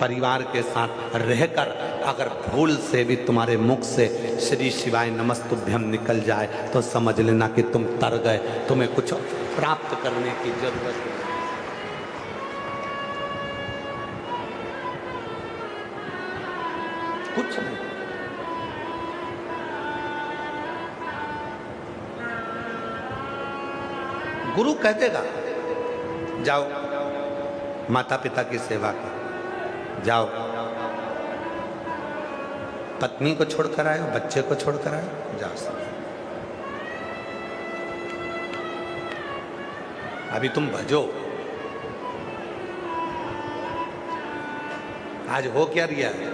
परिवार के साथ रहकर अगर भूल से भी तुम्हारे मुख से श्री शिवाय नमस्तुभ्यम निकल जाए तो समझ लेना कि तुम तर गए, तुम्हें कुछ प्राप्त करने की जरूरत नहीं। कुछ नहीं। गुरु कह देगा जाओ माता पिता की सेवा करो, जाओ पत्नी को छोड़कर आए, बच्चे को छोड़कर आए, जाओ सब। अभी तुम भजो। आज हो क्या रिया है?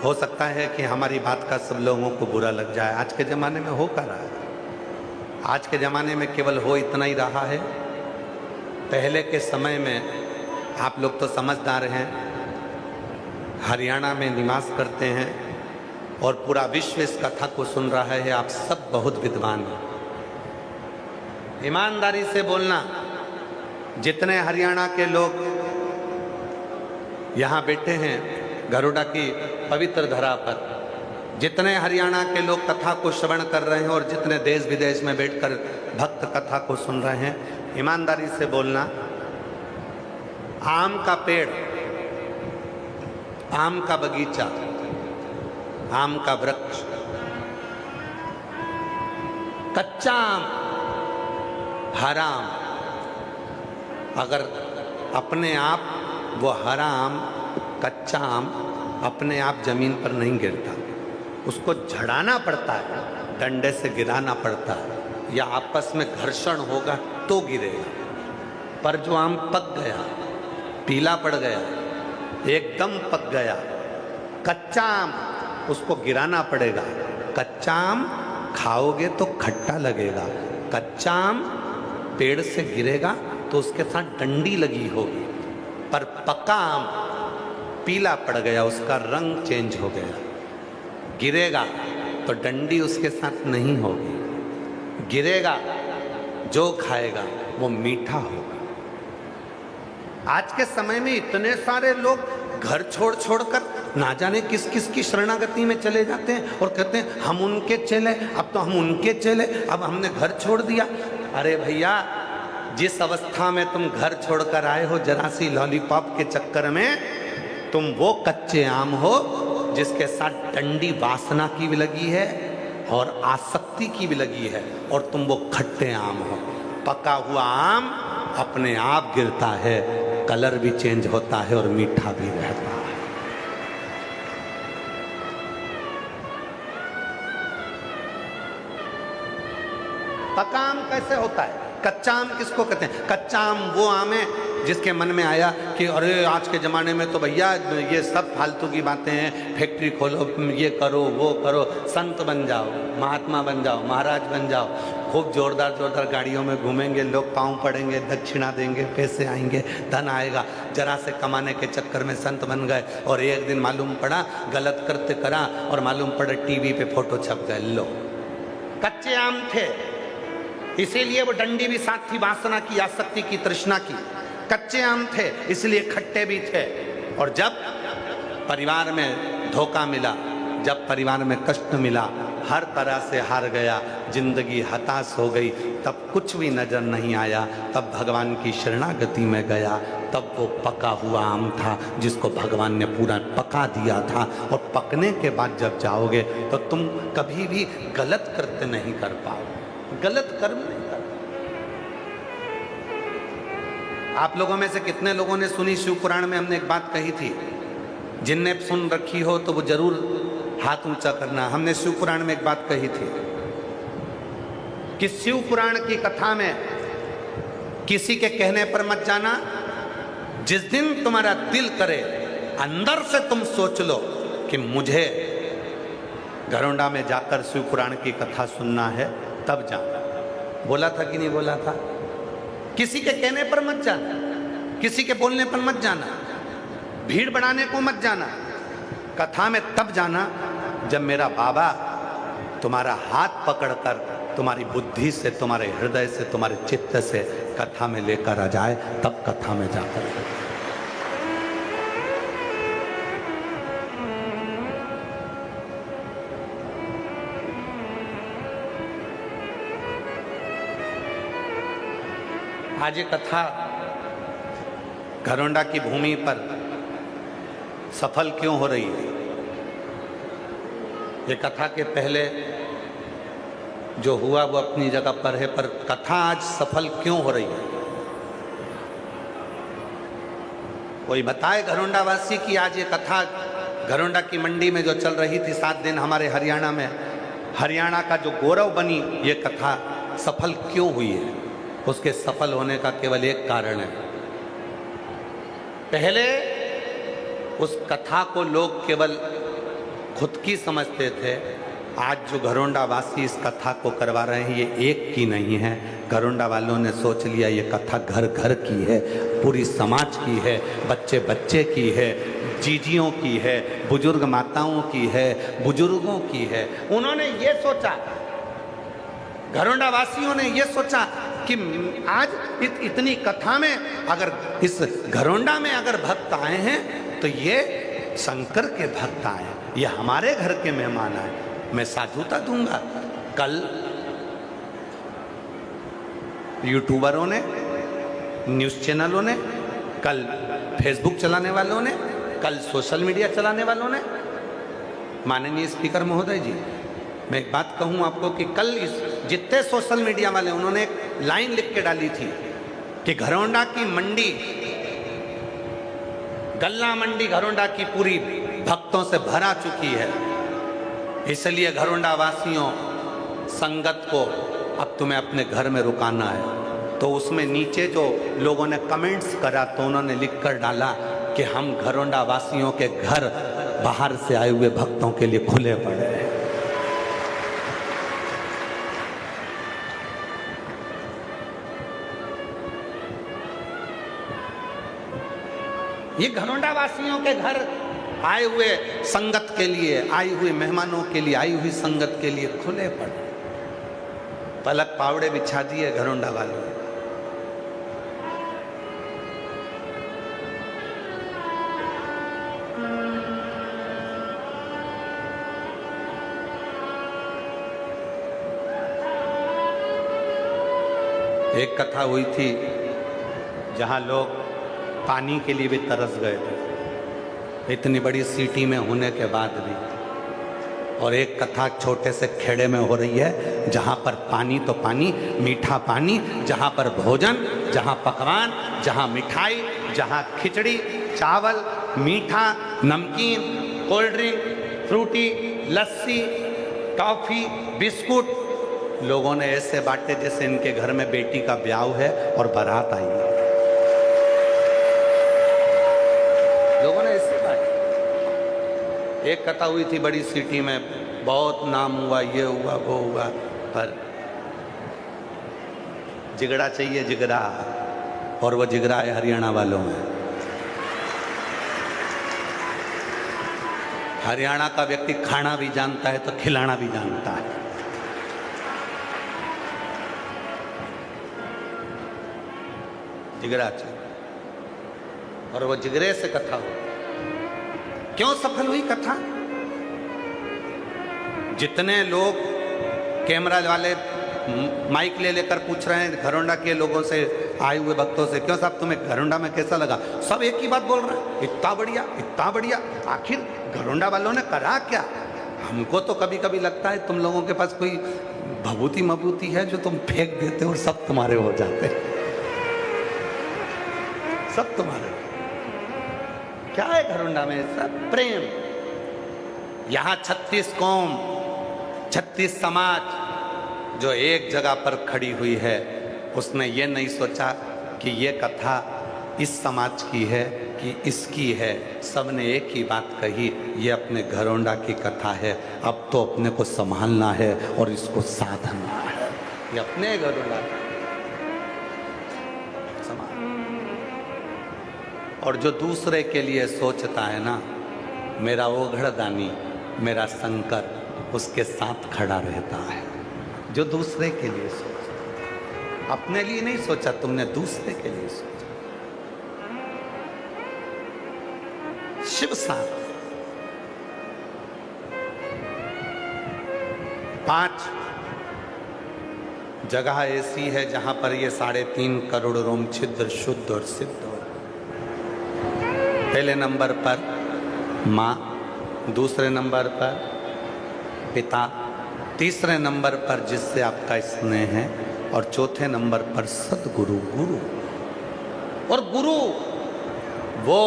हो सकता है कि हमारी बात का सब लोगों को बुरा लग जाए। आज के ज़माने में हो क्या रहा है? आज के ज़माने में केवल हो इतना ही रहा है। पहले के समय में आप लोग तो समझदार हैं, हरियाणा में निवास करते हैं और पूरा विश्व इस कथा को सुन रहा है। आप सब बहुत विद्वान हैं। ईमानदारी से बोलना, जितने हरियाणा के लोग यहाँ बैठे हैं गरुड़ा की पवित्र धरा पर, जितने हरियाणा के लोग कथा को श्रवण कर रहे हैं और जितने देश विदेश में बैठकर भक्त कथा को सुन रहे हैं, ईमानदारी से बोलना, आम का पेड़, आम का बगीचा, आम का वृक्ष, कच्चा आम हरा आम, अगर अपने आप वो हरा आम कच्चा आम अपने आप जमीन पर नहीं गिरता, उसको झड़ाना पड़ता है, डंडे से गिराना पड़ता है या आपस में घर्षण होगा तो गिरेगा। पर जो आम पक गया, पीला पड़ गया, एकदम पक गया, कच्चा आम उसको गिराना पड़ेगा। कच्चा आम खाओगे तो खट्टा लगेगा, कच्चा आम पेड़ से गिरेगा तो उसके साथ डंडी लगी होगी। पर पका आम पीला पड़ गया, उसका रंग चेंज हो गया, गिरेगा तो डंडी उसके साथ नहीं होगी, गिरेगा जो खाएगा वो मीठा होगा। आज के समय में इतने सारे लोग घर छोड़ छोड़कर ना जाने किस किस की शरणागति में चले जाते हैं और कहते हैं हम उनके चले, अब तो हम उनके चले, अब हमने घर छोड़ दिया। अरे भैया, जिस अवस्था में तुम घर छोड़कर आए हो जरा सी लॉलीपॉप के चक्कर में, तुम वो कच्चे आम हो जिसके साथ डंडी वासना की भी लगी है और आसक्ति की भी लगी है, और तुम वो खट्टे आम हो। पका हुआ आम अपने आप गिरता है, कलर भी चेंज होता है और मीठा भी रहता है। पका आम कैसे होता है? कच्चा आम किसको कहते हैं? कच्चा आम वो आम है जिसके मन में आया कि अरे आज के ज़माने में तो भैया ये सब फालतू की बातें हैं, फैक्ट्री खोलो, ये करो वो करो, संत बन जाओ, महात्मा बन जाओ, महाराज बन जाओ, खूब जोरदार जोरदार गाड़ियों में घूमेंगे, लोग पाँव पड़ेंगे, दक्षिणा देंगे, पैसे आएंगे, धन आएगा। जरा से कमाने के चक्कर में संत बन गए और एक दिन मालूम पड़ा गलत कृत्य करा और मालूम पड़ा टीवी पे फोटो छप गए। लो, कच्चे आम थे, इसीलिए वो डंडी भी साथ थी, वासना की, आसक्ति की, तृष्णा की। कच्चे आम थे इसलिए खट्टे भी थे। और जब परिवार में धोखा मिला, जब परिवार में कष्ट मिला, हर तरह से हार गया, जिंदगी हताश हो गई, तब कुछ भी नजर नहीं आया, तब भगवान की शरणागति में गया, तब वो पका हुआ आम था जिसको भगवान ने पूरा पका दिया था। और पकने के बाद जब जाओगे तो तुम कभी भी गलत कृत्य नहीं कर पाओगे, गलत कर्म नहीं कर। आप लोगों में से कितने लोगों ने सुनी, शिव पुराण में हमने एक बात कही थी, जिनने सुन रखी हो तो वो जरूर हाथ ऊंचा करना। हमने शिव पुराण में एक बात कही थी कि शिव पुराण की कथा में किसी के कहने पर मत जाना। जिस दिन तुम्हारा दिल करे, अंदर से तुम सोच लो कि मुझे गरुड़ा में जाकर शिव पुराण की कथा सुनना है, तब जाना। बोला था कि नहीं बोला था? किसी के कहने पर मत जाना, किसी के बोलने पर मत जाना, भीड़ बढ़ाने को मत जाना। कथा में तब जाना जब मेरा बाबा तुम्हारा हाथ पकड़कर तुम्हारी बुद्धि से, तुम्हारे हृदय से, तुम्हारे चित्त से कथा में लेकर आ जाए, तब कथा में जाकर। आज ये कथा घरोंडा की भूमि पर सफल क्यों हो रही है? ये कथा के पहले जो हुआ वो अपनी जगह पर है, पर कथा आज सफल क्यों हो रही है? कोई बताए घरोंडा वासी की आज ये कथा घरोंडा की मंडी में जो चल रही थी 7 दिन हमारे हरियाणा में, हरियाणा का जो गौरव बनी ये कथा सफल क्यों हुई है? उसके सफल होने का केवल एक कारण है। पहले उस कथा को लोग केवल खुद की समझते थे। आज जो घरोंडा वासी इस कथा को करवा रहे हैं ये एक की नहीं है। घरोंडा वालों ने सोच लिया ये कथा घर घर की है, पूरी समाज की है, बच्चे बच्चे की है, जीजियों की है, बुजुर्ग माताओं की है, बुजुर्गों की है। उन्होंने ये सोचा, घरोंडा वासियों ने ये सोचा कि आज इतनी कथा में अगर इस घरोंडा में अगर भक्त आए हैं तो ये शंकर के भक्त आए, ये हमारे घर के मेहमान आए, मैं साधुता दूंगा। कल यूट्यूबरों ने, न्यूज़ चैनलों ने, कल फेसबुक चलाने वालों ने, कल सोशल मीडिया चलाने वालों ने, माननीय स्पीकर महोदय जी, मैं एक बात कहूं आपको कि कल जितने सोशल मीडिया वाले उन्होंने एक लाइन लिख के डाली थी कि घरोंडा की मंडी, गल्ला मंडी घरोंडा की पूरी भक्तों से भरा चुकी है, इसलिए घरोंडा वासियों संगत को अब तुम्हें अपने घर में रुकाना है। तो उसमें नीचे जो लोगों ने कमेंट्स करा तो उन्होंने लिख कर डाला कि हम घरोंडा वासियों के घर बाहर से आए हुए भक्तों के लिए खुले पड़े हैं। ये घरोंडा वासियों के घर आए हुए संगत के लिए, आई हुई मेहमानों के लिए, आई हुई संगत के लिए खुले पड़े, पलक पावड़े बिछा दिए घरोंडा वालों। एक कथा हुई थी जहां लोग पानी के लिए भी तरस गए थे, इतनी बड़ी सिटी में होने के बाद भी। और एक कथा छोटे से खेड़े में हो रही है जहाँ पर पानी तो पानी, मीठा पानी, जहाँ पर भोजन, जहाँ पकवान, जहाँ मिठाई, जहाँ खिचड़ी, चावल, मीठा, नमकीन, कोल्ड ड्रिंक, फ्रूटी, लस्सी, टॉफ़ी, बिस्कुट, लोगों ने ऐसे बांटे जैसे इनके घर में बेटी का ब्याह है और बारात आई है। लोगों ने ऐसे बांटे। एक कथा हुई थी बड़ी सिटी में, बहुत नाम हुआ, ये हुआ वो हुआ, पर जिगड़ा चाहिए जिगरा, और वो जिगरा है हरियाणा वालों में। हरियाणा का व्यक्ति खाना भी जानता है तो खिलाना भी जानता है। जिगरा चाहिए, और वो जिगरे से कथा हो। क्यों सफल हुई कथा? जितने लोग कैमरा वाले माइक ले लेकर पूछ रहे हैं घरोंडा के लोगों से, आए हुए भक्तों से, क्यों साहब तुम्हें घरोंडा में कैसा लगा? सब एक ही बात बोल रहे हैं, इतना बढ़िया, इतना बढ़िया। आखिर घरोंडा वालों ने करा क्या? हमको तो कभी कभी लगता है तुम लोगों के पास कोई भभूति मभूति है जो तुम फेंक देते हो और सब तुम्हारे हो जाते, सब तुम्हारे। क्या है घरोंडा में? सब प्रेम। यहां 36 कौम, 36 समाज जो एक जगह पर खड़ी हुई है, उसने ये नहीं सोचा कि ये कथा इस समाज की है कि इसकी है। सबने एक ही बात कही, ये अपने घरोंडा की कथा है, अब तो अपने को संभालना है और इसको साधना है। ये अपने घरोंडा और जो दूसरे के लिए सोचता है ना, मेरा वो घड़दानी, मेरा शंकर उसके साथ खड़ा रहता है। जो दूसरे के लिए सोचा, अपने लिए नहीं सोचा तुमने, दूसरे के लिए सोचा। शिव साथ 5 जगह ऐसी है जहां पर ये 3.5 करोड़ रोम छिद्र शुद्ध और सिद्ध हो। पहले नंबर पर माँ, दूसरे नंबर पर पिता, तीसरे नंबर पर जिससे आपका स्नेह है, और चौथे नंबर पर सद्गुरु गुरु। और गुरु वो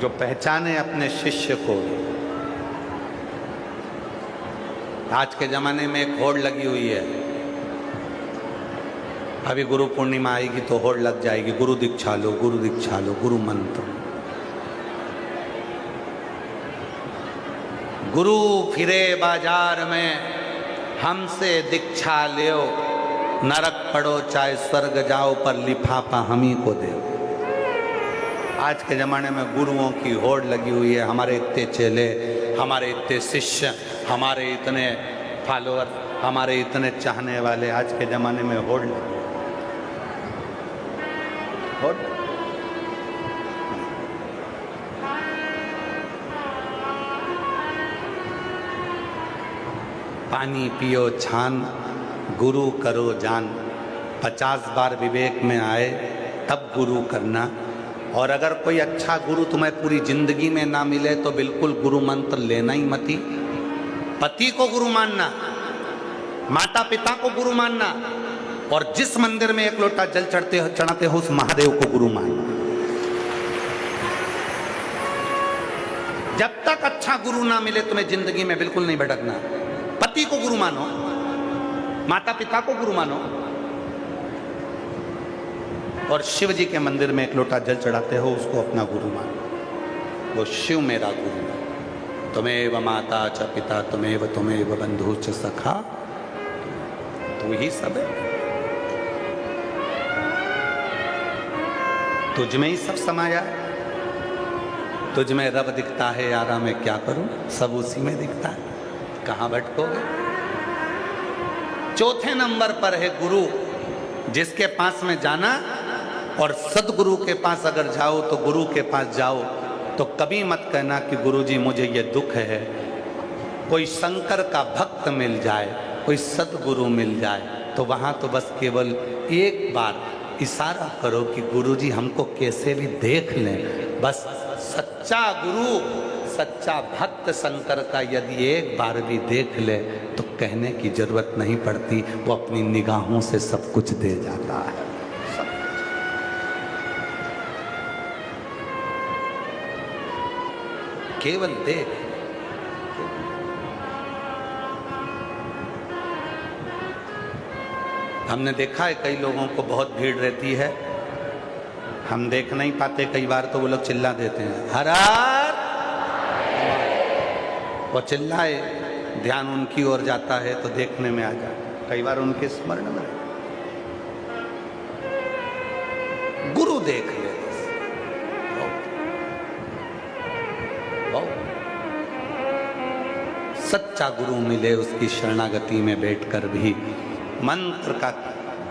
जो पहचाने अपने शिष्य को। आज के जमाने में एक होड़ लगी हुई है, अभी गुरु पूर्णिमा आएगी तो होड़ लग जाएगी, गुरु दीक्षा लो, गुरु दीक्षा लो, गुरु मंत्र। गुरु फिरे बाजार में हमसे दीक्षा लियो, नरक पड़ो चाहे स्वर्ग जाओ, पर लिफाफा हम ही को दे। आज के ज़माने में गुरुओं की होड़ लगी हुई है, हमारे इतने चेले, हमारे इतने शिष्य, हमारे इतने फॉलोअर, हमारे इतने चाहने वाले, आज के ज़माने में होड़ लगी। होड़ पानी पियो छान, गुरु करो जान। 50 बार विवेक में आए तब गुरु करना। और अगर कोई अच्छा गुरु तुम्हें पूरी जिंदगी में ना मिले तो बिल्कुल गुरु मंत्र लेना ही मत। पति को गुरु मानना, माता पिता को गुरु मानना, और जिस मंदिर में एक लोटा जल चढ़ाते हो उस महादेव को गुरु मानना। जब तक अच्छा गुरु ना मिले तुम्हें जिंदगी में बिल्कुल नहीं भटकना। पति को गुरु मानो, माता पिता को गुरु मानो, और शिव जी के मंदिर में एक लोटा जल चढ़ाते हो उसको अपना गुरु मानो। वो शिव मेरा गुरु है। तुमेव माता च पिता तुमेव बंधु च सखा, तू ही सब है, तुझ में ही सब समाया है। तुझ में रब दिखता है यारा, मैं क्या करूं, सब उसी में दिखता है, कहां भटकोगे। चौथे नंबर पर है गुरु, जिसके पास में जाना, और सदगुरु के पास अगर जाओ तो गुरु के पास जाओ तो कभी मत कहना कि गुरुजी मुझे ये दुख है। कोई शंकर का भक्त मिल जाए, कोई सदगुरु मिल जाए, तो वहां तो बस केवल एक बार इशारा करो कि गुरुजी हमको कैसे भी देख लें। बस सच्चा गुरु, सच्चा भक्त शंकर का यदि एक बार भी देख ले तो कहने की जरूरत नहीं पड़ती, वो अपनी निगाहों से सब कुछ दे जाता है। केवल देख। हमने देखा है कई लोगों को बहुत भीड़ रहती है, हम देख नहीं पाते, कई बार तो वो लोग चिल्ला देते हैं हर हर, वो चिल्लाए, ध्यान उनकी ओर जाता है तो देखने में आ जाए, कई बार उनके स्मरण में। गुरु देख ले, सच्चा गुरु मिले उसकी शरणागति में बैठकर भी मंत्र का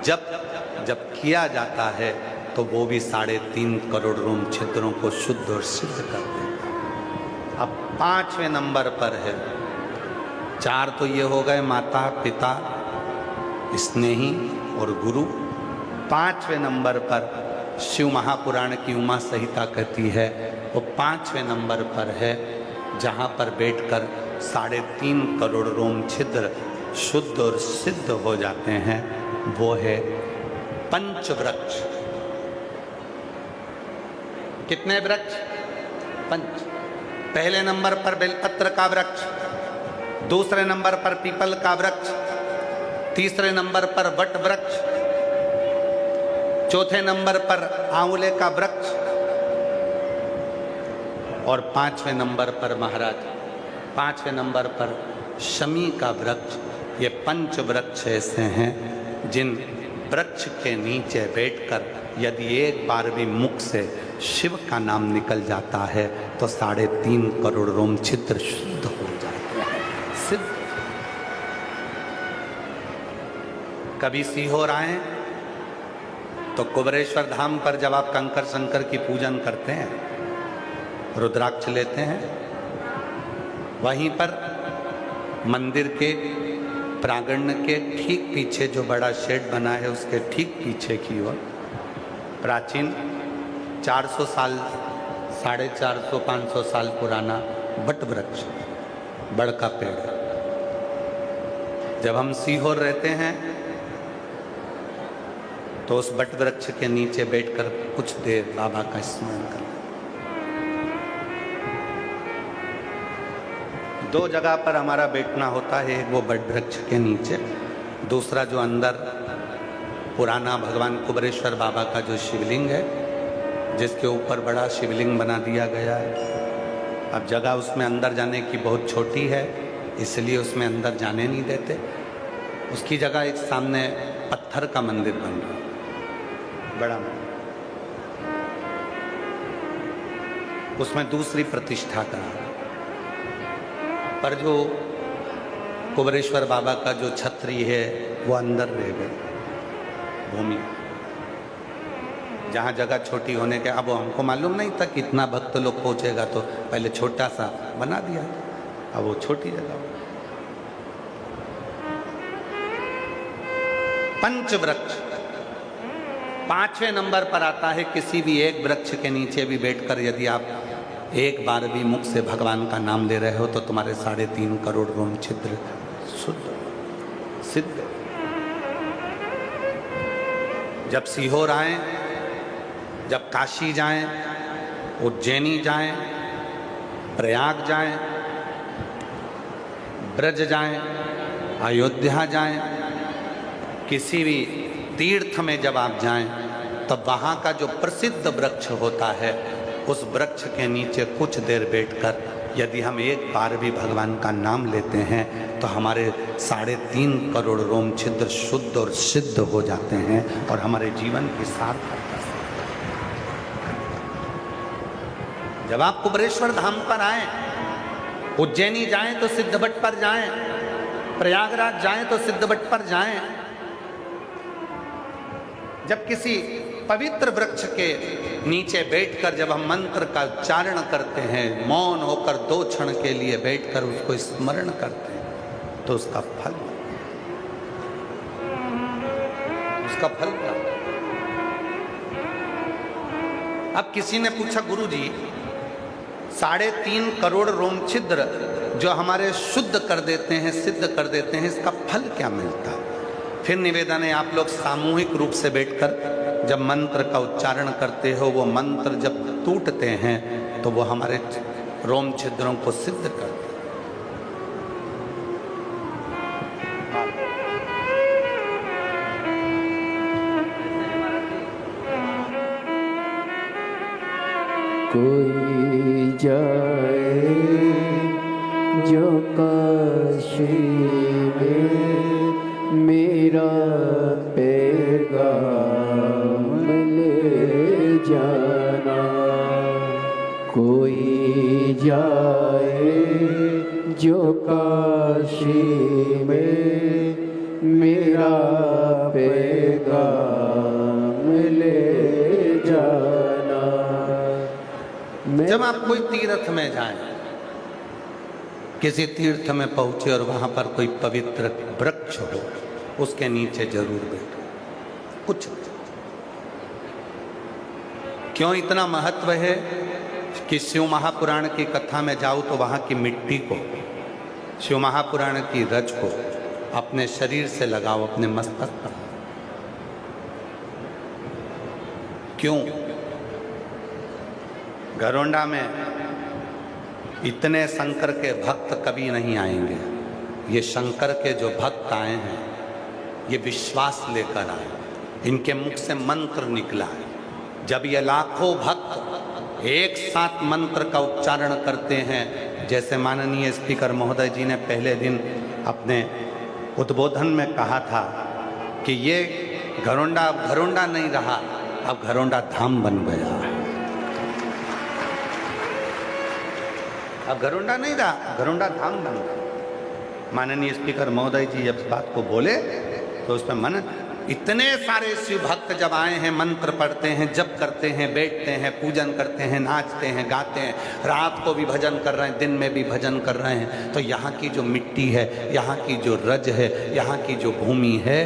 जब किया जाता है तो वो भी 3.5 करोड़ रोम छिद्रों को शुद्ध और सिद्ध कर देता है। अब 5वें नंबर पर है, 4 तो ये हो गए माता पिता स्नेही और गुरु। 5वें नंबर पर शिव महापुराण की उमा संहिता कहती है, वो 5वें नंबर पर है जहाँ पर बैठकर 3.5 करोड़ रोम छिद्र शुद्ध और सिद्ध हो जाते हैं। वो है पंचवृक्ष। कितने वृक्ष? 5। पहले नंबर पर बेलपत्र का वृक्ष, दूसरे नंबर पर पीपल का वृक्ष, तीसरे नंबर पर वट वृक्ष, चौथे नंबर पर आंवले का वृक्ष, और 5वें नंबर पर महाराज 5वें नंबर पर शमी का वृक्ष। ये 5 वृक्ष ऐसे हैं जिन वृक्ष के नीचे बैठकर यदि एक बार भी मुख से शिव का नाम निकल जाता है तो 3.5 करोड़ रोम छिद्र शुद्ध हो जाते हैं, सिद्ध। कभी सीहोर आए तो कुबरेश्वर धाम पर जब आप कंकर शंकर की पूजन करते हैं, रुद्राक्ष लेते हैं, वहीं पर मंदिर के प्रांगण के ठीक पीछे जो बड़ा शेड बना है उसके ठीक पीछे की ओर प्राचीन 400 साल 450 500 साल पुराना बट वृक्ष बड़ का पेड़ है। जब हम सीहोर रहते हैं तो उस बट वृक्ष के नीचे बैठकर कुछ देर बाबा का स्मरण करना। 2 जगह पर हमारा बैठना होता है, एक वो बट वृक्ष के नीचे, दूसरा जो अंदर पुराना भगवान कुबरेश्वर बाबा का जो शिवलिंग है जिसके ऊपर बड़ा शिवलिंग बना दिया गया है। अब जगह उसमें अंदर जाने की बहुत छोटी है इसलिए उसमें अंदर जाने नहीं देते। उसकी जगह एक सामने पत्थर का मंदिर बन रहा है, बड़ा मंदिर, उसमें दूसरी प्रतिष्ठा करा, पर जो कुबरेश्वर बाबा का जो छत्री है वो अंदर रह गए भूमि, जहाँ जगह छोटी होने के। अब हमको मालूम नहीं था कि इतना भक्त लोग पहुँचेगा तो पहले छोटा सा बना दिया, अब वो छोटी जगह। पंच वृक्ष 5वें नंबर पर आता है। किसी भी एक वृक्ष के नीचे भी बैठकर यदि आप एक बार भी मुख से भगवान का नाम ले रहे हो तो तुम्हारे 3.5 करोड़ रोम छिद्र शुद्ध सिद्ध। जब सीहोर आए, जब काशी जाएं, उज्जैनी जाएं, प्रयाग जाएं, ब्रज जाएं, अयोध्या जाएं, किसी भी तीर्थ में जब आप जाएं तब वहाँ का जो प्रसिद्ध वृक्ष होता है उस वृक्ष के नीचे कुछ देर बैठकर यदि हम एक बार भी भगवान का नाम लेते हैं तो हमारे 3.5 करोड़ रोम छिद्र शुद्ध और सिद्ध हो जाते हैं और हमारे जीवन की सार्थकता से। जब आप कुबरेश्वर धाम पर आए, उज्जैनी जाएं तो सिद्धबट पर जाएं, प्रयागराज जाएं तो सिद्धबट पर जाएं, जब किसी पवित्र वृक्ष के नीचे बैठकर जब हम मंत्र का उच्चारण करते हैं, मौन होकर 2 क्षण के लिए बैठकर उसको स्मरण करते हैं तो उसका फल क्या? अब किसी ने पूछा गुरुजी 3.5 करोड़ रोम छिद्र जो हमारे शुद्ध कर देते हैं, सिद्ध कर देते हैं, इसका फल क्या मिलता है? फिर निवेदन है आप लोग सामूहिक रूप से बैठकर जब मंत्र का उच्चारण करते हो, वो मंत्र जब टूटते हैं तो वो हमारे रोम छिद्रों को सिद्ध करते हैं। कोई जाए जो काशी में मेरा पैगाम ले जाना, कोई जाए जो काशी में मेरा पैगाम ले जाना। जब आप कोई तीर्थ में जाएं, किसी तीर्थ में पहुंचे और वहां पर कोई पवित्र वृक्ष हो, उसके नीचे जरूर बैठो। कुछ क्यों इतना महत्व है कि शिव महापुराण की कथा में जाओ तो वहां की मिट्टी को, शिव महापुराण की रज को अपने शरीर से लगाओ, अपने मस्तक पर। क्यों? घरोंडा में इतने शंकर के भक्त कभी नहीं आएंगे। ये शंकर के जो भक्त आए हैं ये विश्वास लेकर आए, इनके मुख से मंत्र निकला है। जब ये लाखों भक्त एक साथ मंत्र का उच्चारण करते हैं, जैसे माननीय स्पीकर महोदय जी ने पहले दिन अपने उद्बोधन में कहा था कि ये घरोंडा नहीं रहा, अब घरोंडा धाम बन गया है। अब घरोंडा नहीं रहा, घरोंडा धाम बन गया। माननीय स्पीकर महोदय जी जब इस बात को बोले तो उसमें मन इतने सारे शिव भक्त जब आए हैं, मंत्र पढ़ते हैं, जप करते हैं, बैठते हैं, पूजन करते हैं, नाचते हैं, गाते हैं, रात को भी भजन कर रहे हैं, दिन में भी भजन कर रहे हैं, तो यहाँ की जो मिट्टी है, यहाँ की जो रज है, यहाँ की जो भूमि है,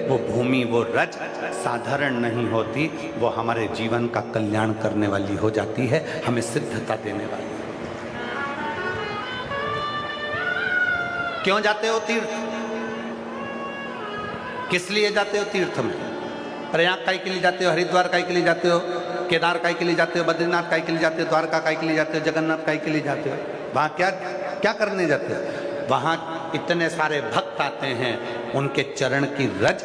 वो भूमि, वो रज साधारण नहीं होती, वो हमारे जीवन का कल्याण करने वाली हो जाती है, हमें सिद्धता देने वाली। क्यों जाते हो तीर्थ? किस लिए जाते हो तीर्थ में? प्रयाग काहे के लिए जाते हो? हरिद्वार काहे के लिए जाते हो? केदार काहे के लिए जाते हो? बद्रीनाथ काहे के लिए जाते हो? द्वारका काहे के लिए जाते हो? जगन्नाथ काहे के लिए जाते हो? वहां क्या क्या करने जाते हो? वहां इतने सारे भक्त आते हैं, उनके चरण की रज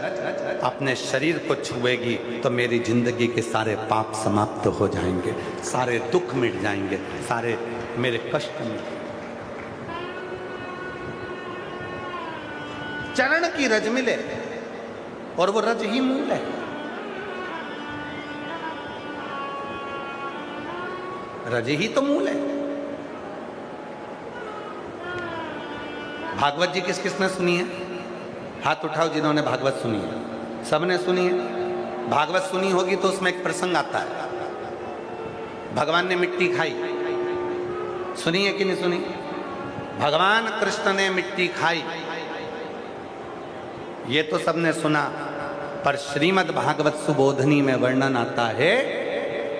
अपने शरीर को छुएगी तो मेरी जिंदगी के सारे पाप समाप्त हो जाएंगे, सारे दुख मिट जाएंगे, सारे मेरे कष्ट मिट। चरण की रज मिले और वो रज ही मूल है। रज ही तो मूल है। भागवत जी किस किसने सुनी है? हाथ उठाओ जिन्होंने भागवत सुनी है। सबने सुनी है। भागवत सुनी होगी तो उसमें एक प्रसंग आता है, भगवान ने मिट्टी खाई। सुनी है कि नहीं सुनी? भगवान कृष्ण ने मिट्टी खाई, ये तो सबने सुना, पर श्रीमद् भागवत सुबोधनी में वर्णन आता है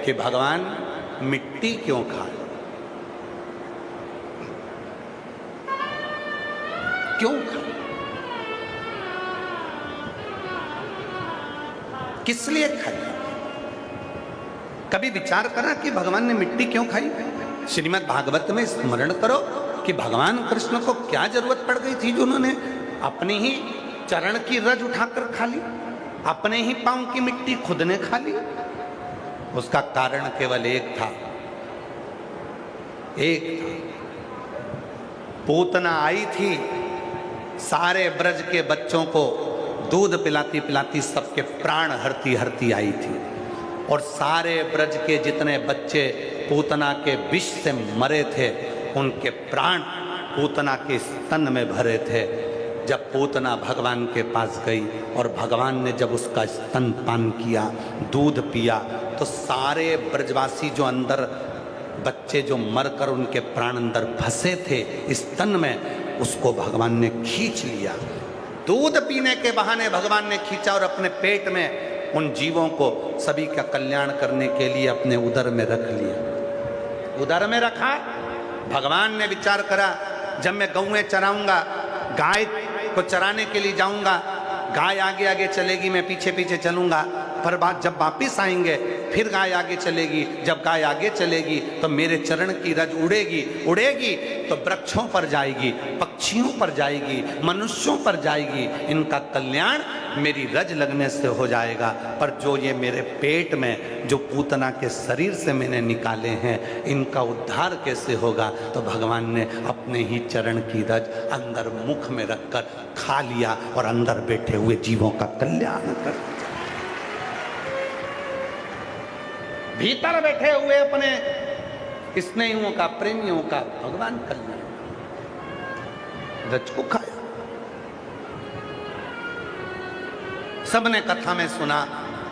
कि भगवान मिट्टी क्यों खाए, क्यों खाए, किस लिए खाई? कभी विचार करा कि भगवान ने मिट्टी क्यों खाई? श्रीमद् भागवत में स्मरण करो कि भगवान कृष्ण को क्या जरूरत पड़ गई थी जो उन्होंने अपनी ही चरण की रज उठाकर खा ली, अपने ही पांव की मिट्टी खुद ने खा ली। उसका कारण केवल एक था, एक था। पूतना आई थी, सारे ब्रज के बच्चों को दूध पिलाती पिलाती सबके प्राण हरती हरती आई थी, और सारे ब्रज के जितने बच्चे पूतना के विष से मरे थे, उनके प्राण पूतना के स्तन में भरे थे। जब पूतना भगवान के पास गई और भगवान ने जब उसका स्तन पान किया, दूध पिया, तो सारे ब्रजवासी जो अंदर बच्चे जो मरकर उनके प्राण अंदर फंसे थे स्तन में, उसको भगवान ने खींच लिया। दूध पीने के बहाने भगवान ने खींचा और अपने पेट में उन जीवों को सभी का कल्याण करने के लिए अपने उदर में रख लिया। उदर में रखा। भगवान ने विचार करा, जब मैं गौएं चराऊंगा, गाय को चराने के लिए जाऊंगा, गाय आगे आगे चलेगी, मैं पीछे पीछे चलूंगा, पर बात जब वापिस आएंगे फिर गाय आगे चलेगी, जब गाय आगे चलेगी तो मेरे चरण की रज उड़ेगी, उड़ेगी तो वृक्षों पर जाएगी, पक्षियों पर जाएगी, मनुष्यों पर जाएगी, इनका कल्याण मेरी रज लगने से हो जाएगा। पर जो ये मेरे पेट में जो पूतना के शरीर से मैंने निकाले हैं, इनका उद्धार कैसे होगा? तो भगवान ने अपने ही चरण की रज अंदर मुख में रखकर खा लिया और अंदर बैठे हुए जीवों का कल्याण कर दिया। भीतर बैठे हुए अपने स्नेहियों का, प्रेमियों का भगवान कल्याण, रज को खाया। सबने कथा में सुना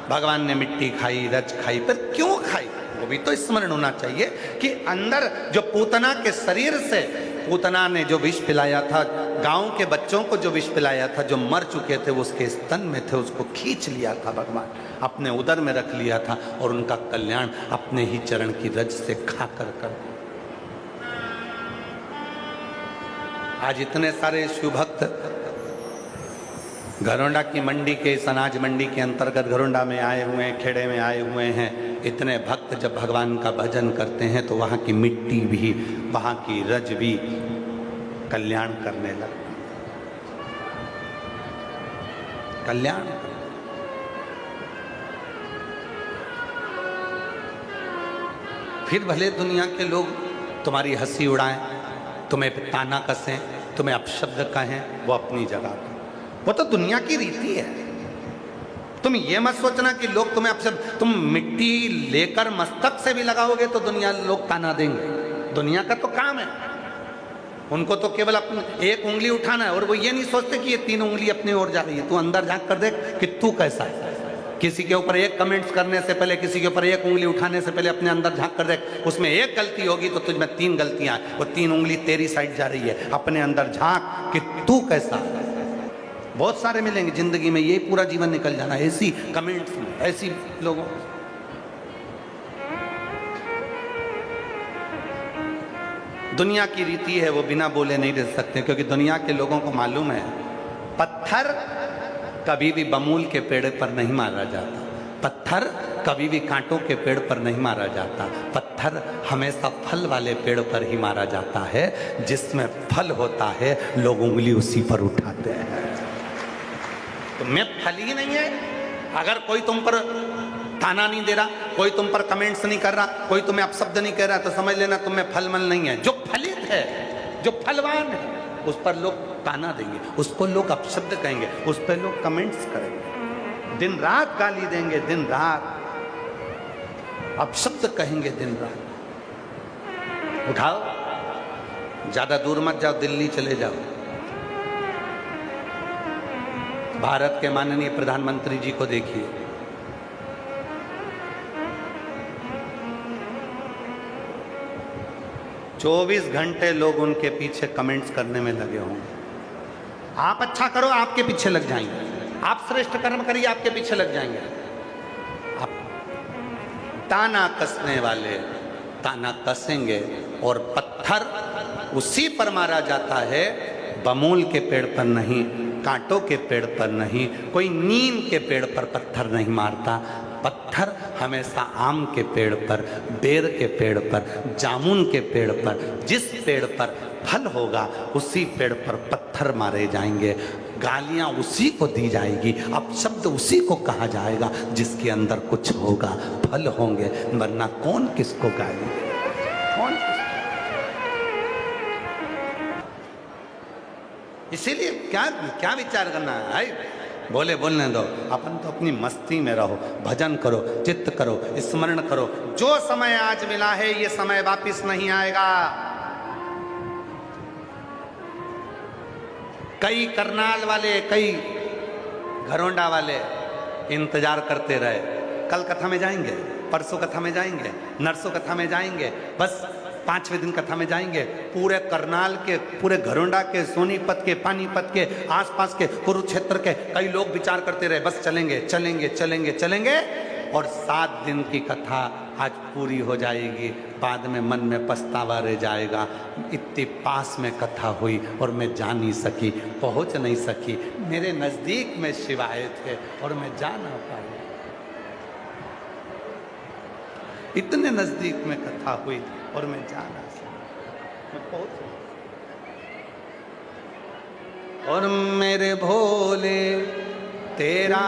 भगवान ने मिट्टी खाई, रज खाई, पर क्यों खाई वो भी तो स्मरण होना चाहिए कि अंदर जो पूतना के शरीर से पूतना ने जो विष पिलाया था, गांव के बच्चों को जो विष पिलाया था, जो मर चुके थे, उसके स्तन में थे, उसको खींच लिया था भगवान, अपने उदर में रख लिया था और उनका कल्याण अपने ही चरण की रज से खाकर कर। आज इतने सारे शिव भक्त घरोंडा की मंडी के, इस अनाज मंडी के अंतर्गत घरोंडा में आए हुए हैं, खेड़े में आए हुए हैं। इतने भक्त जब भगवान का भजन करते हैं तो वहाँ की मिट्टी भी, वहाँ की रज भी कल्याण करने लगती, कल्याण। फिर भले दुनिया के लोग तुम्हारी हंसी उड़ाएं, तुम्हें ताना कसें, तुम्हें अपशब्द कहें, वो अपनी जगह, वो तो दुनिया की रीति है। तुम ये मत सोचना कि लोग तुम्हें अपशब्द, तुम मिट्टी लेकर मस्तक से भी लगाओगे तो दुनिया लोग ताना देंगे। दुनिया का तो काम है, उनको तो केवल अपनी एक उंगली उठाना है, और वो ये नहीं सोचते कि ये 3 उंगली अपनी ओर जा रही है। तू अंदर झांक कर देख कि तू कैसा है। किसी के ऊपर एक कमेंट्स करने से पहले, किसी के ऊपर एक उंगली उठाने से पहले अपने अंदर झांक कर देख। उसमें एक गलती होगी तो तुझमें 3 गलतियां, वो 3 उंगली तेरी साइड जा रही है। अपने अंदर झांक कि तू कैसा है। बहुत सारे मिलेंगे जिंदगी में, ये पूरा जीवन निकल जाना ऐसी कमेंट्स में, ऐसी लोगों। दुनिया की रीति है, वो बिना बोले नहीं रह सकते, क्योंकि दुनिया के लोगों को मालूम है पत्थर कभी भी बमूल के पेड़ पर नहीं मारा जाता, पत्थर कभी भी कांटों के पेड़ पर नहीं मारा जाता, पत्थर हमेशा फल वाले पेड़ पर ही मारा जाता है। जिसमें फल होता है लोग उंगली उसी पर उठाते हैं। तो मैं फल ही नहीं है। अगर कोई तुम पर ताना नहीं दे रहा, कोई तुम पर कमेंट्स नहीं कर रहा, कोई तुम्हें अपशब्द नहीं कह रहा, तो समझ लेना तुम में फल मल नहीं है। जो फलित है, जो फलवान है, उस पर लोग ताना देंगे, उसको लोग अपशब्द कहेंगे, उस पर लोग कमेंट्स करेंगे, दिन रात गाली देंगे, दिन रात अपशब्द कहेंगे, दिन रात। उठाओ, ज्यादा दूर मत जाओ, दिल्ली चले जाओ। भारत के माननीय प्रधानमंत्री जी को देखिए, चौबीस घंटे लोग उनके पीछे कमेंट्स करने में लगे होंगे। आप अच्छा करो, आपके पीछे लग जाएंगे, आप श्रेष्ठ कर्म करिए, आपके पीछे लग जाएंगे। आप ताना कसने वाले ताना कसेंगे, और पत्थर उसी पर मारा जाता है, बमूल के पेड़ पर नहीं, कांटों के पेड़ पर नहीं, कोई नीम के पेड़ पर पत्थर नहीं मारता। पत्थर हमेशा आम के पेड़ पर, बेर के पेड़ पर, जामुन के पेड़ पर, जिस पेड़ पर फल होगा उसी पेड़ पर पत्थर मारे जाएंगे, गालियां उसी को दी जाएगी, अपशब्द उसी को कहा जाएगा जिसके अंदर कुछ होगा, फल होंगे, वरना कौन किसको गाली देगा, कौन किसको। इसीलिए क्या क्या विचार करना है, बोले बोलने दो, अपन तो अपनी मस्ती में रहो, भजन करो, चित्त करो, स्मरण करो। जो समय आज मिला है ये समय वापिस नहीं आएगा। कई करनाल वाले, कई घरोंडा वाले इंतजार करते रहे, कल कथा में जाएंगे, परसों कथा में जाएंगे, नरसों कथा में जाएंगे, बस 5वें दिन कथा में जाएंगे। पूरे करनाल के, पूरे घरोंडा के, सोनीपत के, पानीपत के, आसपास के, कुरुक्षेत्र के कई लोग विचार करते रहे, बस चलेंगे चलेंगे चलेंगे चलेंगे, और 7 दिन की कथा आज पूरी हो जाएगी। बाद में मन में पछतावा रह जाएगा, इतनी पास में कथा हुई और मैं जा नहीं सकी, पहुंच नहीं सकी, मेरे नजदीक में शिव आए थे और मैं जा ना पाई। इतने नजदीक में कथा हुई और मैं जा ना सका, मैं पहुंच। और मेरे भोले तेरा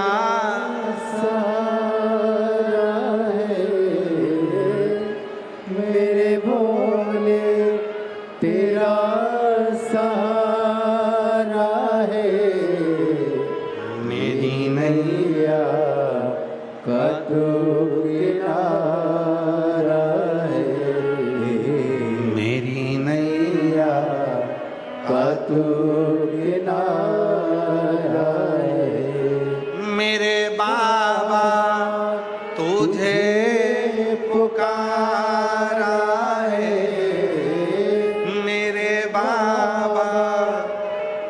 सहारा है, मेरे भोले तेरा सहारा है, मेरी नैया का तू किनारा है, मेरी नैया का तू किनारा है, मेरे बाबा तुझे पुकारा है, मेरे बाबा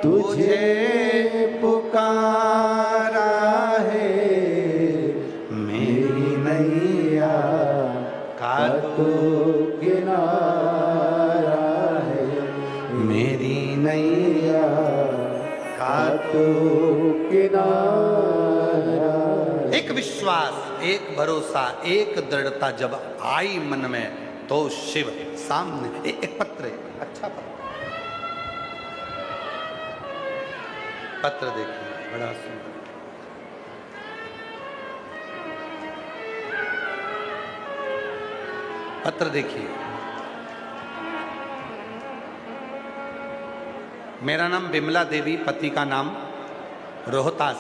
तुझे पुकारा है, मेरी नैया का तू किनारा है, मेरी नैया का तू किनारा। एक विश्वास, एक भरोसा, एक दृढ़ता जब आई मन में, तो शिव सामने। एक पत्र है, अच्छा पत्र देखिए, बड़ा सुंदर। पत्र देखिए। मेरा नाम बिमला देवी, पति का नाम रोहतास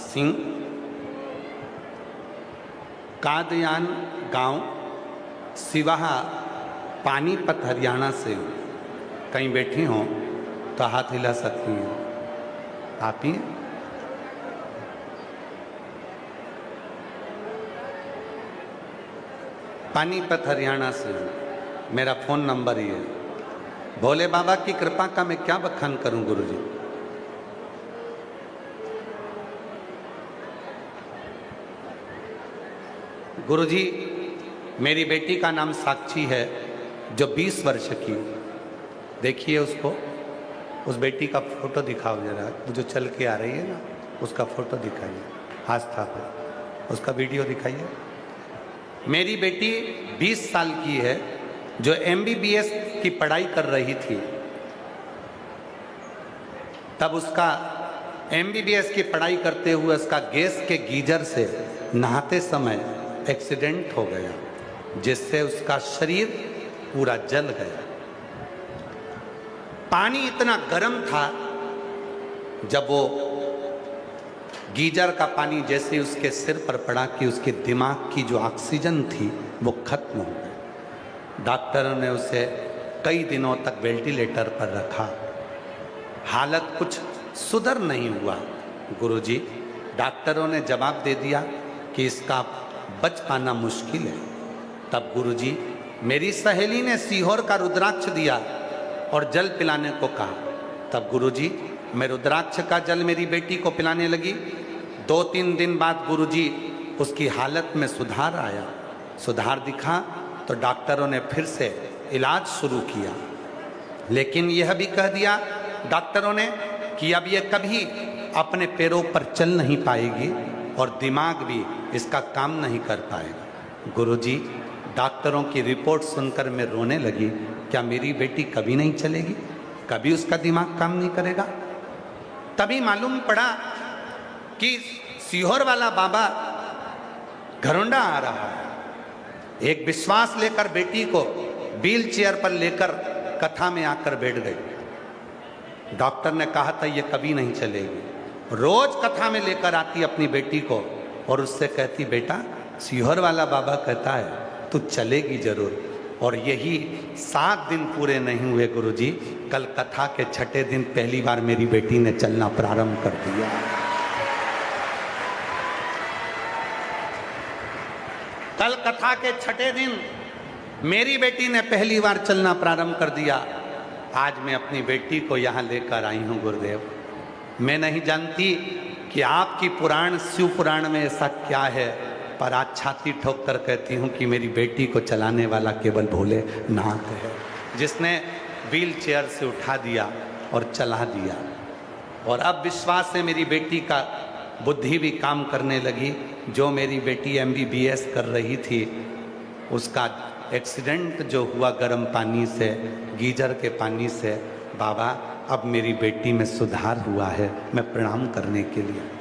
सिंह, कादयान गांव, सिवाहा, पानीपत, हरियाणा से हूँ। कहीं बैठी हो तो हाथ हिला सकती हैं आप ही। पानीपत हरियाणा से हूँ, मेरा फ़ोन नंबर ही है। भोले बाबा की कृपा का मैं क्या बखान करूं गुरुजी। गुरुजी, मेरी बेटी का नाम साक्षी है जो 20 वर्ष की। देखिए उसको, उस बेटी का फोटो दिखाओ जरा, जो चल के आ रही है ना, उसका फोटो दिखाइए, आस्था पे उसका वीडियो दिखाइए। मेरी बेटी 20 साल की है जो MBBS की पढ़ाई कर रही थी। तब उसका MBBS की पढ़ाई करते हुए उसका गैस के गीजर से नहाते समय एक्सीडेंट हो गया, जिससे उसका शरीर पूरा जल गया। पानी इतना गर्म था, जब वो गीजर का पानी जैसे उसके सिर पर पड़ा कि उसके दिमाग की जो ऑक्सीजन थी वो खत्म हो गई। डॉक्टरों ने उसे कई दिनों तक वेंटिलेटर पर रखा, हालत कुछ सुधर नहीं हुआ। गुरुजी, डॉक्टरों ने जवाब दे दिया कि इसका बच पाना मुश्किल है। तब गुरुजी, मेरी सहेली ने सीहोर का रुद्राक्ष दिया और जल पिलाने को कहा। तब गुरुजी, मैं रुद्राक्ष का जल मेरी बेटी को पिलाने लगी। 2-3 दिन बाद गुरुजी उसकी हालत में सुधार आया। सुधार दिखा तो डॉक्टरों ने फिर से इलाज शुरू किया, लेकिन यह भी कह दिया डॉक्टरों ने कि अब ये कभी अपने पैरों पर चल नहीं पाएगी और दिमाग भी इसका काम नहीं कर पाएगा। गुरुजी, डॉक्टरों की रिपोर्ट सुनकर मैं रोने लगी। क्या मेरी बेटी कभी नहीं चलेगी, कभी उसका दिमाग काम नहीं करेगा? तभी मालूम पड़ा कि सीहोर वाला बाबा घरोंडा आ रहा है। एक विश्वास लेकर बेटी को व्हील चेयर पर लेकर कथा में आकर बैठ गई। डॉक्टर ने कहा था ये कभी नहीं चलेगी। रोज कथा में लेकर आती अपनी बेटी को और उससे कहती, बेटा सीहोर वाला बाबा कहता है तू चलेगी जरूर। और यही 7 दिन पूरे नहीं हुए गुरुजी, कल कथा के 6ठे दिन पहली बार मेरी बेटी ने चलना प्रारंभ कर दिया। कल कथा के 6ठे दिन मेरी बेटी ने पहली बार चलना प्रारंभ कर दिया। आज मैं अपनी बेटी को यहाँ लेकर आई हूँ गुरुदेव। मैं नहीं जानती कि आपकी पुराण शिव पुराण में ऐसा क्या है, पर आज छाती ठोक कर कहती हूँ कि मेरी बेटी को चलाने वाला केवल भोलेनाथ है, जिसने व्हील चेयर से उठा दिया और चला दिया। और अब विश्वास से मेरी बेटी का बुद्धि भी काम करने लगी। जो मेरी बेटी MBBS कर रही थी, उसका एक्सीडेंट जो हुआ गर्म पानी से, गीजर के पानी से, बाबा अब मेरी बेटी में सुधार हुआ है। मैं प्रणाम करने के लिए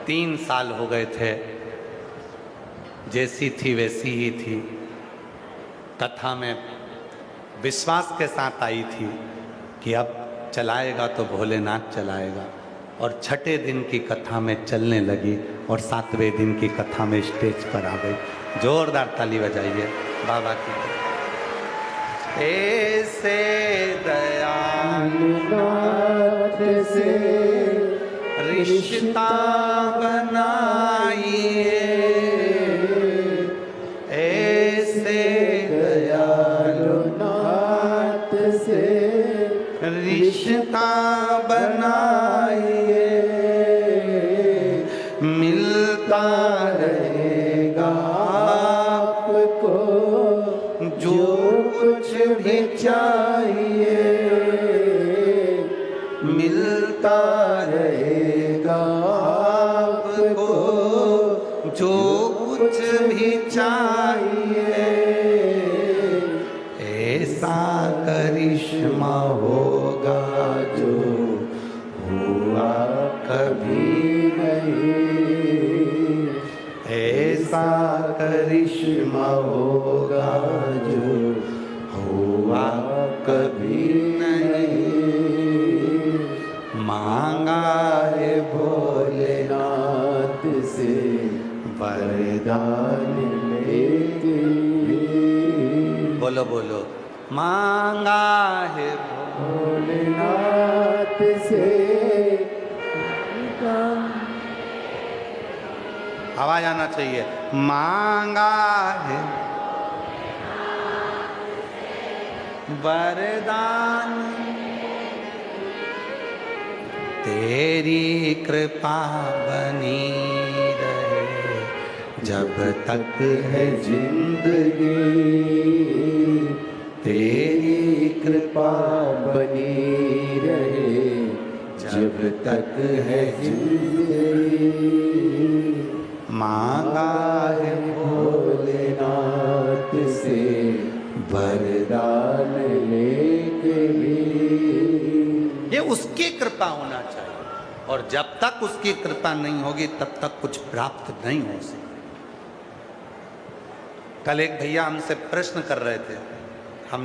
तीन साल हो गए थे, जैसी थी वैसी ही थी। कथा में विश्वास के साथ आई थी कि अब चलाएगा तो भोलेनाथ चलाएगा, और 6ठे दिन की कथा में चलने लगी और 7वें दिन की कथा में स्टेज पर आ गई। जोरदार ताली बजाइए बाबा की। ऐसे दया कालनाथ से रिश्ता बनाइए, ऐसे दयालु नाथ से रिश्ता बनाइए, मिलता रहेगा आपको जो कुछ भी चाहिए, मिलता रहेगा आपको जो कुछ भी चाहिए, ऐसा करिश्मा होगा जो हुआ कभी नहीं, ऐसा करिश्मा होगा जो हुआ कभी नहीं। मांगा है भोलेनाथ से वरदान लेके, बोलो बोलो, मांगा है भोलेनाथ से आवाज आना चाहिए, मांगा है वरदान, तेरी कृपा बनी रहे जब तक है जिंदगी, तेरी कृपा बनी रहे जब तक है जिंदगी। मांगा है भोलेनाथ से वरदान लेके भी, ये उसकी कृपा होना चाहिए, और जब तक उसकी कृपा नहीं होगी तब तक कुछ प्राप्त नहीं हो सकता। कल एक भैया हमसे प्रश्न कर रहे थे, हम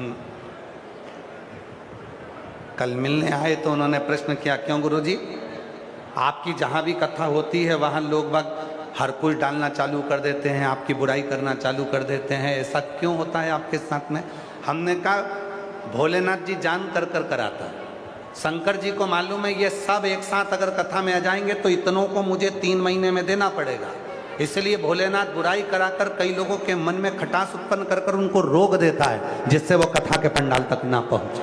कल मिलने आए तो उन्होंने प्रश्न किया, क्यों गुरुजी आपकी जहां भी कथा होती है वहां लोग बाग हर कुछ डालना चालू कर देते हैं, आपकी बुराई करना चालू कर देते हैं, ऐसा क्यों होता है आपके साथ में? हमने कहा भोलेनाथ जी जान कर कर कराता है, शंकर जी को मालूम है ये सब एक साथ अगर कथा में आ जाएंगे तो इतनों को मुझे 3 महीने में देना पड़ेगा, इसलिए भोलेनाथ बुराई कराकर कई लोगों के मन में खटास उत्पन्न कर कर उनको रोक देता है, जिससे वो कथा के पंडाल तक ना पहुंचे।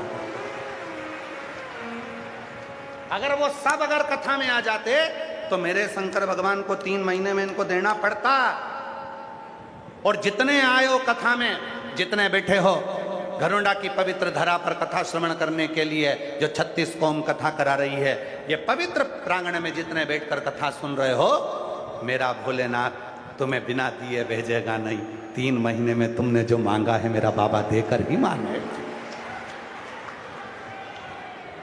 अगर वो सब अगर कथा में आ जाते तो मेरे शंकर भगवान को 3 महीने में इनको देना पड़ता। और जितने आए हो कथा में, जितने बैठे हो घरोंडा की पवित्र धरा पर कथा श्रवण करने के लिए, जो 36 कौम कथा करा रही है, ये पवित्र प्रांगण में जितने बैठकर कथा सुन रहे हो, मेरा भोलेनाथ तुम्हें बिना दिए भेजेगा नहीं। 3 महीने में तुमने जो मांगा है मेरा बाबा देकर ही मांगे।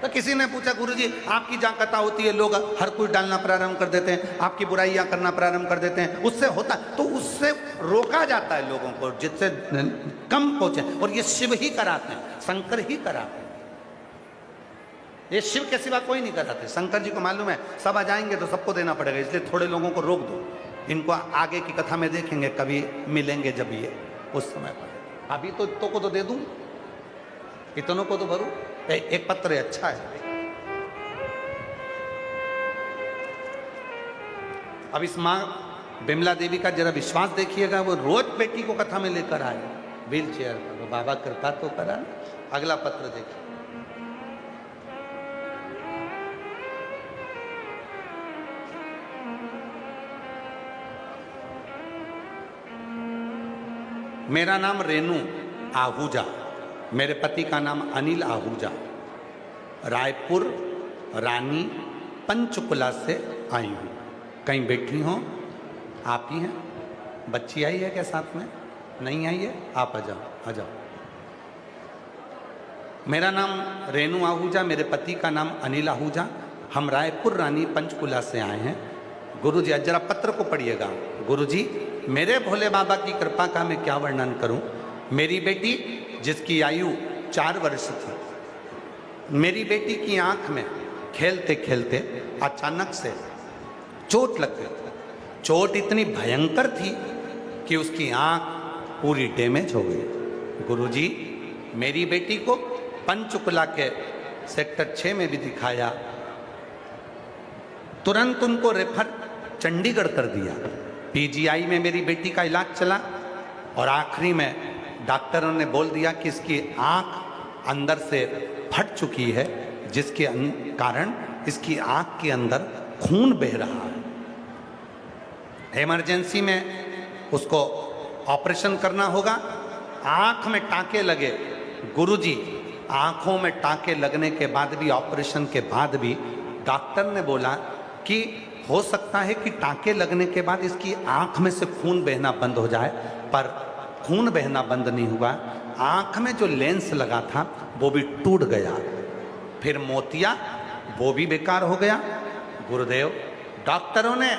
तो किसी ने पूछा गुरुजी आपकी जहां कथा होती है लोग हर कुछ डालना प्रारंभ कर देते हैं, आपकी बुराइयां करना प्रारंभ कर देते हैं, उससे होता तो उससे रोका जाता है लोगों को, जिससे कम पहुंचे। और ये शिव ही कराते हैं, शंकर ही कराते हैं, ये शिव के सिवा कोई नहीं कराते। शंकर जी को मालूम है सब आ जाएंगे तो सबको देना पड़ेगा, इसलिए थोड़े लोगों को रोक दो, इनको आगे की कथा में देखेंगे, कभी मिलेंगे जब ये उस समय पर। अभी तो इतनों को तो दे दूं, इतनों को तो भरूं। एक पत्र अच्छा है, अब इस माँ बिमला देवी का जरा विश्वास देखिएगा, वो रोज बेटी को कथा में लेकर आए व्हील चेयर पर, वो बाबा कृपा तो करा। अगला पत्र देखिए, मेरा नाम रेनू आहूजा, मेरे पति का नाम अनिल आहूजा, रायपुर रानी पंचकुला से आई हूँ। कहीं बैठी हो? आप ही हैं? बच्ची आई है क्या साथ में? नहीं आई है? आप आ जाओ, आ जाओ। मेरा नाम रेनू आहूजा, मेरे पति का नाम अनिल आहूजा, हम रायपुर रानी पंचकुला से आए हैं। गुरुजी जरा पत्र को पढ़िएगा। गुरुजी मेरे भोले बाबा की कृपा का मैं क्या वर्णन करूं। मेरी बेटी जिसकी आयु 4 वर्ष थी, मेरी बेटी की आंख में खेलते खेलते अचानक से चोट लग गई। चोट इतनी भयंकर थी कि उसकी आंख पूरी डैमेज हो गई। गुरुजी मेरी बेटी को पंचकुला के सेक्टर 6 में भी दिखाया, तुरंत उनको रेफर चंडीगढ़ कर दिया। पीजीआई में मेरी बेटी का इलाज चला और आखिरी में डॉक्टरों ने बोल दिया कि इसकी आंख अंदर से फट चुकी है, जिसके कारण इसकी आंख के अंदर खून बह रहा है। इमरजेंसी में उसको ऑपरेशन करना होगा। आंख में टांके लगे। गुरुजी, आंखों में टांके लगने के बाद भी, ऑपरेशन के बाद भी डॉक्टर ने बोला कि हो सकता है कि टांके लगने के बाद इसकी आंख में से खून बहना बंद हो जाए, पर खून बहना बंद नहीं हुआ। आंख में जो लेंस लगा था वो भी टूट गया, फिर मोतिया वो भी बेकार हो गया। गुरुदेव, डॉक्टरों ने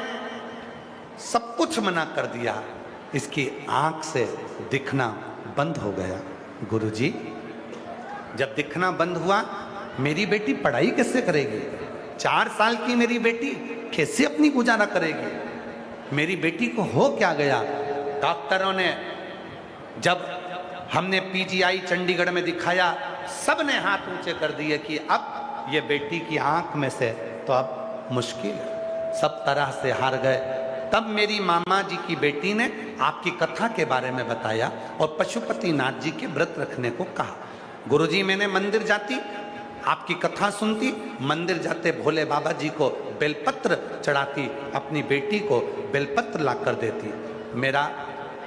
सब कुछ मना कर दिया, इसकी आंख से दिखना बंद हो गया। गुरुजी, जब दिखना बंद हुआ, मेरी बेटी पढ़ाई कैसे करेगी? 4 साल की मेरी बेटी कैसे अपनी गुजारा करेगी? मेरी बेटी को हो क्या गया? डॉक्टरों ने, जब हमने पीजीआई चंडीगढ़ में दिखाया, सब ने हाथ ऊंचे कर दिए कि अब ये बेटी की आंख में से तो अब मुश्किल है, सब तरह से हार गए। तब मेरी मामा जी की बेटी ने आपकी कथा के बारे में बताया और पशुपतिनाथ जी के व्रत रखने को कहा। गुरुजी, मैंने मंदिर जाती, आपकी कथा सुनती, मंदिर जाते भोले बाबा जी को बेलपत्र चढ़ाती, अपनी बेटी को बेलपत्र ला कर देती। मेरा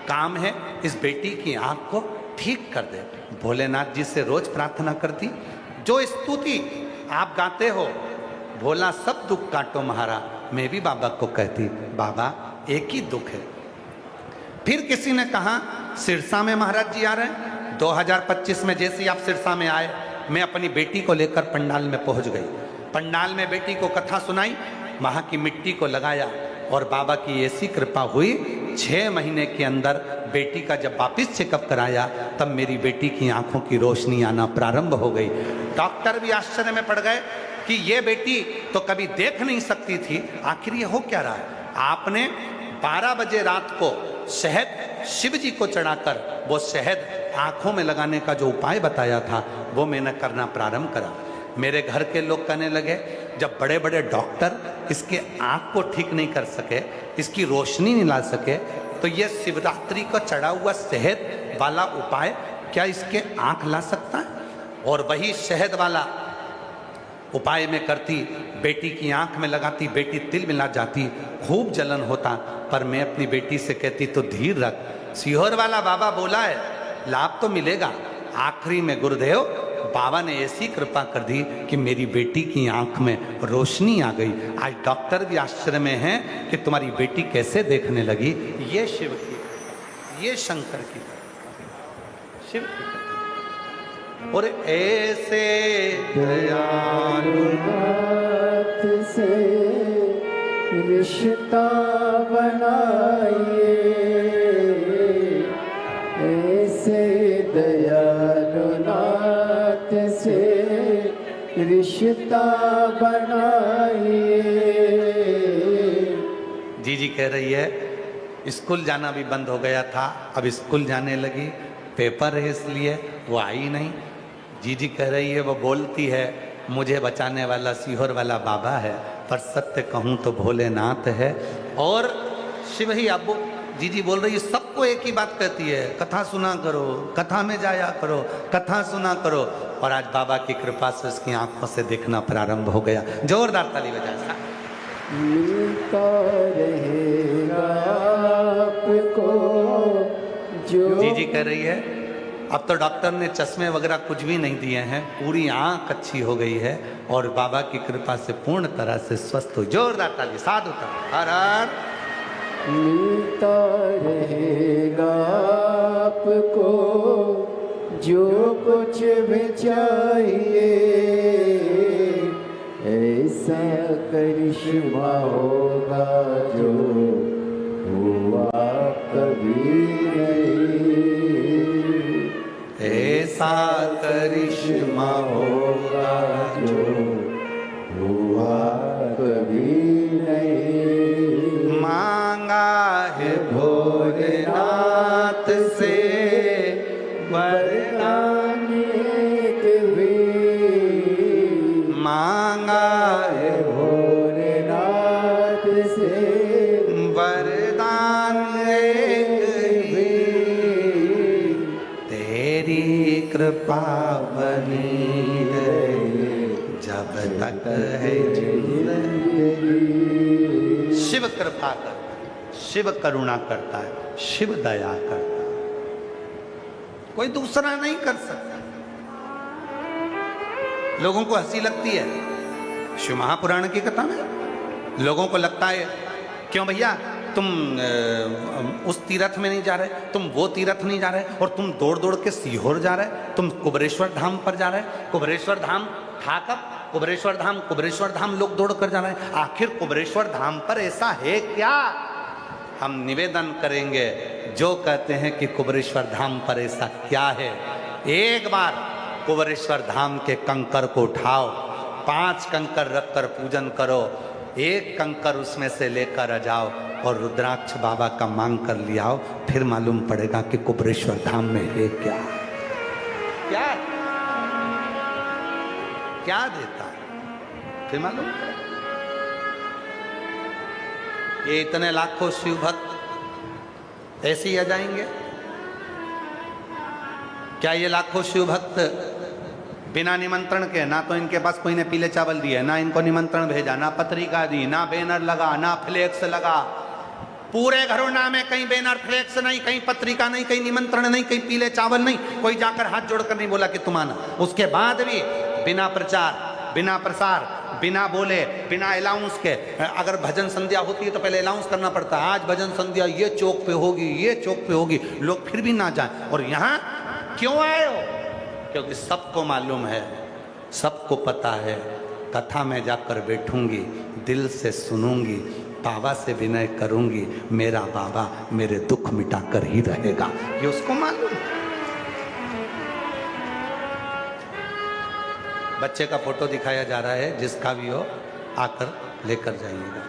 काम है इस बेटी की आंख को ठीक कर दे। भोलेनाथ जी से रोज प्रार्थना करती, जो स्तुति आप गाते हो, भोला सब दुख काटो महारा, मैं भी बाबा को कहती, बाबा एक ही दुख है। फिर किसी ने कहा सिरसा में महाराज जी आ रहे हैं। 2025 में जैसे ही आप सिरसा में आए, मैं अपनी बेटी को लेकर पंडाल में पहुंच गई। पंडाल में बेटी को कथा सुनाई, वहां की मिट्टी को लगाया और बाबा की ऐसी कृपा हुई, 6 महीने के अंदर बेटी का जब वापिस चेकअप कराया, तब मेरी बेटी की आंखों की रोशनी आना प्रारंभ हो गई। डॉक्टर भी आश्चर्य में पड़ गए कि ये बेटी तो कभी देख नहीं सकती थी, आखिर ये हो क्या रहा है? आपने 12 बजे रात को शहद शिव जी को चढ़ाकर वो शहद आंखों में लगाने का जो उपाय बताया था, वो मैंने करना प्रारंभ करा। मेरे घर के लोग कहने लगे, जब बड़े बड़े डॉक्टर इसके आंख को ठीक नहीं कर सके, इसकी रोशनी नहीं ला सके, तो ये शिवरात्रि का चढ़ा हुआ शहद वाला उपाय क्या इसके आंख ला सकता है? और वही शहद वाला उपाय में करती, बेटी की आंख में लगाती, बेटी तिल मिला जाती, खूब जलन होता, पर मैं अपनी बेटी से कहती तो धीर रख, सीहोर वाला बाबा बोला है, लाभ तो मिलेगा। आखिरी में गुरुदेव बाबा ने ऐसी कृपा कर दी कि मेरी बेटी की आंख में रोशनी आ गई। आज डॉक्टर भी आश्चर्य में हैं कि तुम्हारी बेटी कैसे देखने लगी। ये शिव की, ये शंकर की, शिव की। और ऐसे दयालु हाथ से रिश्ता बनाइए, ऐसे दयालु नाथ से रिश्ता बनाइए। जी कह रही है स्कूल जाना भी बंद हो गया था, अब स्कूल जाने लगी, पेपर है इसलिए वो आई नहीं। जी कह रही है, वो बोलती है मुझे बचाने वाला सीहोर वाला बाबा है, पर सत्य कहूँ तो भोलेनाथ है। और शिव ही अब जी बोल रही है, सबको एक ही बात कहती है, कथा सुना करो, कथा में जाया करो, कथा सुना करो। और आज बाबा की कृपा से उसकी आंखों से देखना प्रारंभ हो गया। जोरदार ताली बजाए। मिलता रहेगा आपको जो। जी कह रही है, अब तो डॉक्टर ने चश्मे वगैरह कुछ भी नहीं दिए हैं, पूरी आंख अच्छी हो गई है और बाबा की कृपा से पूर्ण तरह से स्वस्थ हो। जोरदार ताली, साधु ताली, हर हर। मिलता रहेगा आपको जो कुछ भी चाहिए, ऐसा करिश्मा होगा जो हुआ कभी नहीं, ऐसा करिश्मा होगा जो हुआ कभी नहीं। मांगा है भोलेनाथ से वरदान एक भी पावनी रहे जब तक है जिंदगी। शिव कृपा करता है, शिव करुणा करता है, शिव दया करता है, कोई दूसरा नहीं कर सकता। लोगों को हंसी लगती है शिव महापुराण की कथा में, लोगों को लगता है क्यों भैया तुम उस तीर्थ में नहीं जा रहे, तुम वो तीर्थ नहीं जा रहे, और तुम दौड़ दौड़ के सीहोर जा रहे, तुम कुबरेश्वर धाम पर जा रहे। कुबरेश्वर धाम था कब? कुबरेश्वर धाम लोग दौड़ कर जा रहे हैं। आखिर कुबरेश्वर धाम पर ऐसा है क्या? हम निवेदन करेंगे जो कहते हैं कि कुबरेश्वर धाम पर ऐसा क्या है, एक बार कुबरेश्वर धाम के कंकर को उठाओ, 5 कंकर रखकर पूजन करो, एक कंकर उसमें से लेकर आ जाओ और रुद्राक्ष बाबा का मांग कर ले आओ, फिर मालूम पड़ेगा कि कुबरेश्वर धाम में है क्या। क्या क्या देता है फिर मालूम पड़ेगा। ये इतने लाखों शिव भक्त ऐसे ही आ जाएंगे क्या? ये लाखों शिव भक्त बिना निमंत्रण के, ना तो इनके पास कोई ने पीले चावल दिए, ना इनको निमंत्रण भेजा, ना पत्रिका दी, ना बैनर लगा, ना फ्लेक्स लगा, पूरे घरों में कहीं बैनर फ्लेक्स नहीं, कहीं पत्रिका नहीं, कहीं निमंत्रण नहीं, कहीं पीले चावल नहीं, कोई जाकर हाथ जोड़कर नहीं बोला कि तुम आना। उसके बाद भी बिना प्रचार, बिना प्रसार, बिना बोले, बिना अलाउंस के, अगर भजन संध्या होती है तो पहले अलाउंस करना पड़ता है, आज भजन संध्या ये चौक पे होगी, ये चौक पे होगी, लोग फिर भी ना जाए। और यहाँ क्यों आए हो? क्योंकि सबको मालूम है, सबको पता है, कथा में जाकर बैठूंगी, दिल से सुनूंगी, बाबा से विनय करूंगी, मेरा बाबा मेरे दुख मिटाकर ही रहेगा, ये उसको मालूम है। बच्चे का फोटो दिखाया जा रहा है, जिसका भी हो आकर लेकर जाइएगा।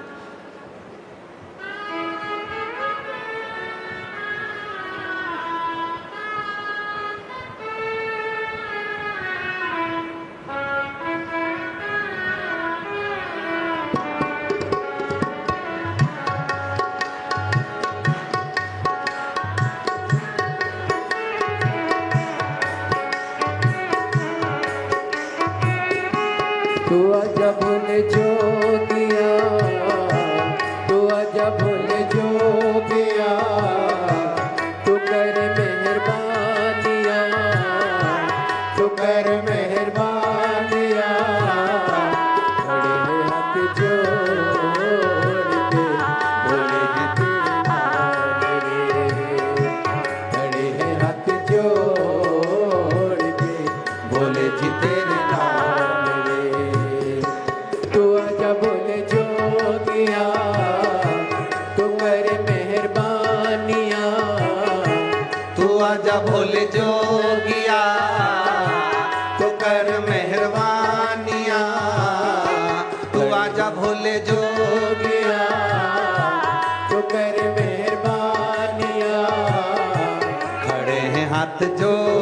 तू आजा भूल जोगिया, तू आजा भूल जोगिया, तू कर मेहरबानिया, तू कर मेहरबानिया, खड़े हैं हाथ जोड़ के बोले जी तेरे नाम रे, खड़े हैं हाथ जोड़ के बोले जी तेरे नाम रे। तू आजा बोले जोगिया, तू कर मेहरबानिया, तू आजा भोले जोगिया, तू कर मेहरबानिया, तू आजा भोले जोगिया, तू कर मेहरबानिया, खड़े हैं हाथ जोड़